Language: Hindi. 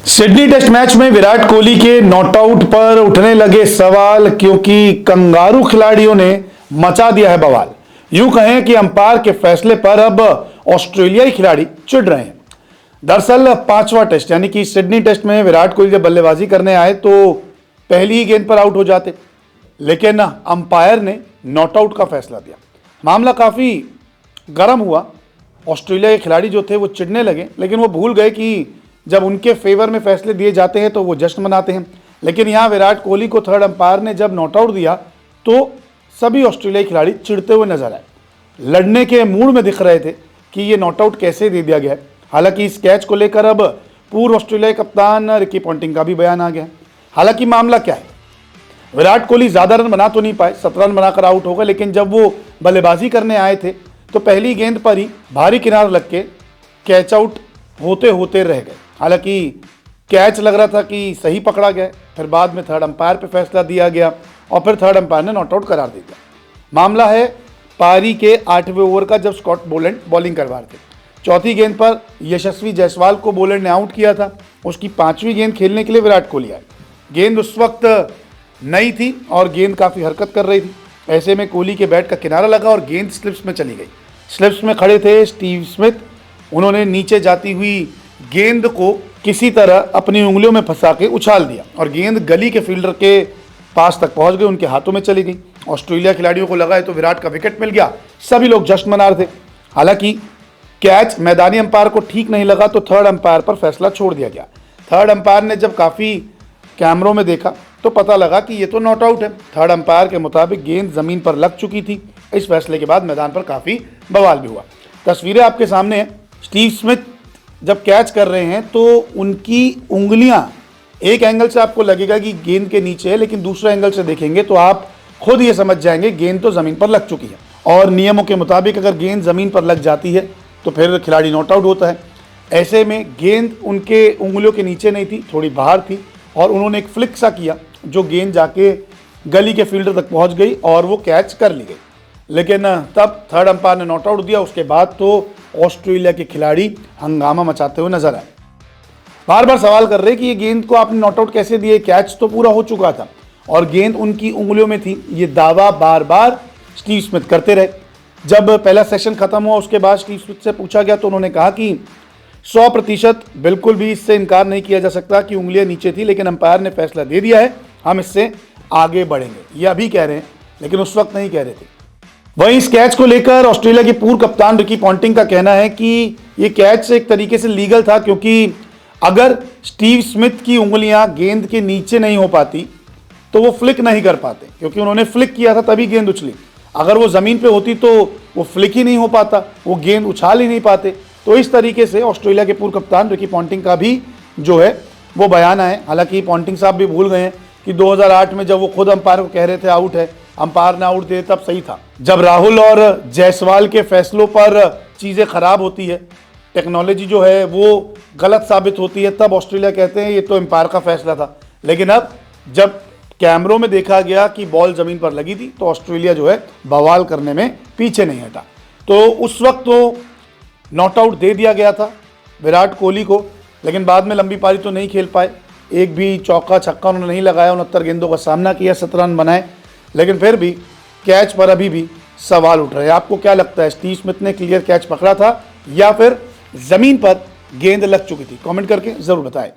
सिडनी टेस्ट मैच में विराट कोहली के नॉट आउट पर उठने लगे सवाल, क्योंकि कंगारू खिलाड़ियों ने मचा दिया है बवाल। यूं कहें कि अंपायर के फैसले पर अब ऑस्ट्रेलियाई खिलाड़ी चिढ़ रहे हैं। दरअसल पांचवा टेस्ट यानी कि सिडनी टेस्ट में विराट कोहली जब बल्लेबाजी करने आए तो पहली ही गेंद पर आउट हो जाते, लेकिन अंपायर ने नॉट आउट का फैसला दिया। मामला काफ़ी गर्म हुआ। ऑस्ट्रेलिया के खिलाड़ी जो थे वो चिढ़ने लगे, लेकिन वो भूल गए कि जब उनके फेवर में फैसले दिए जाते हैं तो वो जश्न मनाते हैं। लेकिन यहाँ विराट कोहली को थर्ड अंपायर ने जब नॉट आउट दिया तो सभी ऑस्ट्रेलियाई खिलाड़ी चिढ़ते हुए नजर आए, लड़ने के मूड में दिख रहे थे कि ये नॉट आउट कैसे दे दिया गया है। हालांकि इस कैच को लेकर अब पूर्व ऑस्ट्रेलियाई कप्तान रिकी पॉन्टिंग का भी बयान आ गया है। हालांकि मामला क्या है, विराट कोहली ज़्यादा रन बना तो नहीं पाए, 17 रन बनाकर आउट हो गए, लेकिन जब वो बल्लेबाजी करने आए थे तो पहली गेंद पर ही भारी किनारा लग के कैच आउट होते होते रह गए। हालांकि कैच लग रहा था कि सही पकड़ा गया, फिर बाद में थर्ड अंपायर पे फैसला दिया गया और फिर थर्ड अंपायर ने नॉट आउट करार दे दिया। मामला है पारी के 8वें ओवर का, जब स्कॉट बोलैंड बॉलिंग करवा रहे थे। चौथी गेंद पर यशस्वी जायसवाल को बोलैंड ने आउट किया था। उसकी 5वीं गेंद खेलने के लिए विराट कोहली आए। गेंद उस वक्त नई थी और गेंद काफ़ी हरकत कर रही थी। ऐसे में कोहली के बैट का किनारा लगा और गेंद स्लिप्स में चली गई। स्लिप्स में खड़े थे स्टीव स्मिथ। उन्होंने नीचे जाती हुई गेंद को किसी तरह अपनी उंगलियों में फंसा के उछाल दिया और गेंद गली के फील्डर के पास तक पहुंच गई, उनके हाथों में चली गई। ऑस्ट्रेलिया खिलाड़ियों को लगा है तो विराट का विकेट मिल गया, सभी लोग जश्न मना रहे थे। हालांकि कैच मैदानी अंपायर को ठीक नहीं लगा तो थर्ड अंपायर पर फैसला छोड़ दिया गया। थर्ड अंपायर ने जब काफ़ी कैमरों में देखा तो पता लगा कि ये तो नॉट आउट है। थर्ड अंपायर के मुताबिक गेंद जमीन पर लग चुकी थी। इस फैसले के बाद मैदान पर काफ़ी बवाल भी हुआ। तस्वीरें आपके सामने हैं। स्टीव स्मिथ जब कैच कर रहे हैं तो उनकी उंगलियां एक एंगल से आपको लगेगा कि गेंद के नीचे है, लेकिन दूसरे एंगल से देखेंगे तो आप खुद ये समझ जाएंगे गेंद तो ज़मीन पर लग चुकी है। और नियमों के मुताबिक अगर गेंद ज़मीन पर लग जाती है तो फिर खिलाड़ी नॉट आउट होता है। ऐसे में गेंद उनके उंगलियों के नीचे नहीं थी, थोड़ी बाहर थी और उन्होंने एक फ्लिक सा किया जो गेंद जाके गली के फील्डर तक पहुंच गई और वो कैच कर ली गई। लेकिन तब थर्ड अंपायर ने नॉट आउट दिया। उसके बाद तो ऑस्ट्रेलिया के खिलाड़ी हंगामा मचाते हुए नजर आए। बार बार सवाल कर रहे कि ये गेंद को आपने नॉट आउट कैसे दिए, कैच तो पूरा हो चुका था और गेंद उनकी उंगलियों में थी। ये दावा बार बार स्टीव स्मिथ करते रहे। जब पहला सेशन खत्म हुआ उसके बाद स्टीव स्मिथ से पूछा गया तो उन्होंने कहा कि 100% बिल्कुल भी इससे इनकार नहीं किया जा सकता कि उंगलियां नीचे थी, लेकिन अंपायर ने फैसला दे दिया है, हम इससे आगे बढ़ेंगे। ये अभी कह रहे हैं, लेकिन उस वक्त नहीं कह रहे थे। वहीं इस कैच को लेकर ऑस्ट्रेलिया के पूर्व कप्तान रिकी पॉन्टिंग का कहना है कि ये कैच एक तरीके से लीगल था, क्योंकि अगर स्टीव स्मिथ की उंगलियां गेंद के नीचे नहीं हो पाती तो वो फ्लिक नहीं कर पाते, क्योंकि उन्होंने फ्लिक किया था तभी गेंद उछली। अगर वो ज़मीन पे होती तो वो फ्लिक ही नहीं हो पाता, वो गेंद उछाल ही नहीं पाते। तो इस तरीके से ऑस्ट्रेलिया के पूर्व कप्तान रिकी पॉन्टिंग का भी जो है वो बयान है। हालांकि पॉन्टिंग साहब भी भूल गए हैं कि 2008 में जब वो खुद अंपायर को कह रहे थे आउट है, अंपायर ने आउट दे तब सही था। जब राहुल और जायसवाल के फैसलों पर चीज़ें ख़राब होती है, टेक्नोलॉजी जो है वो गलत साबित होती है, तब ऑस्ट्रेलिया कहते हैं ये तो अंपायर का फैसला था। लेकिन अब जब कैमरों में देखा गया कि बॉल ज़मीन पर लगी थी तो ऑस्ट्रेलिया जो है बवाल करने में पीछे नहीं हटा। तो उस वक्त तो नॉट आउट दे दिया गया था विराट कोहली को, लेकिन बाद में लंबी पारी तो नहीं खेल पाए। एक भी चौका छक्का उन्होंने नहीं लगाया, 69 गेंदों का सामना किया, 17 रन बनाए, लेकिन फिर भी कैच पर अभी भी सवाल उठ रहे हैं। आपको क्या लगता है, स्टीव स्मिथ ने क्लियर कैच पकड़ा था या फिर ज़मीन पर गेंद लग चुकी थी? कमेंट करके ज़रूर बताएं।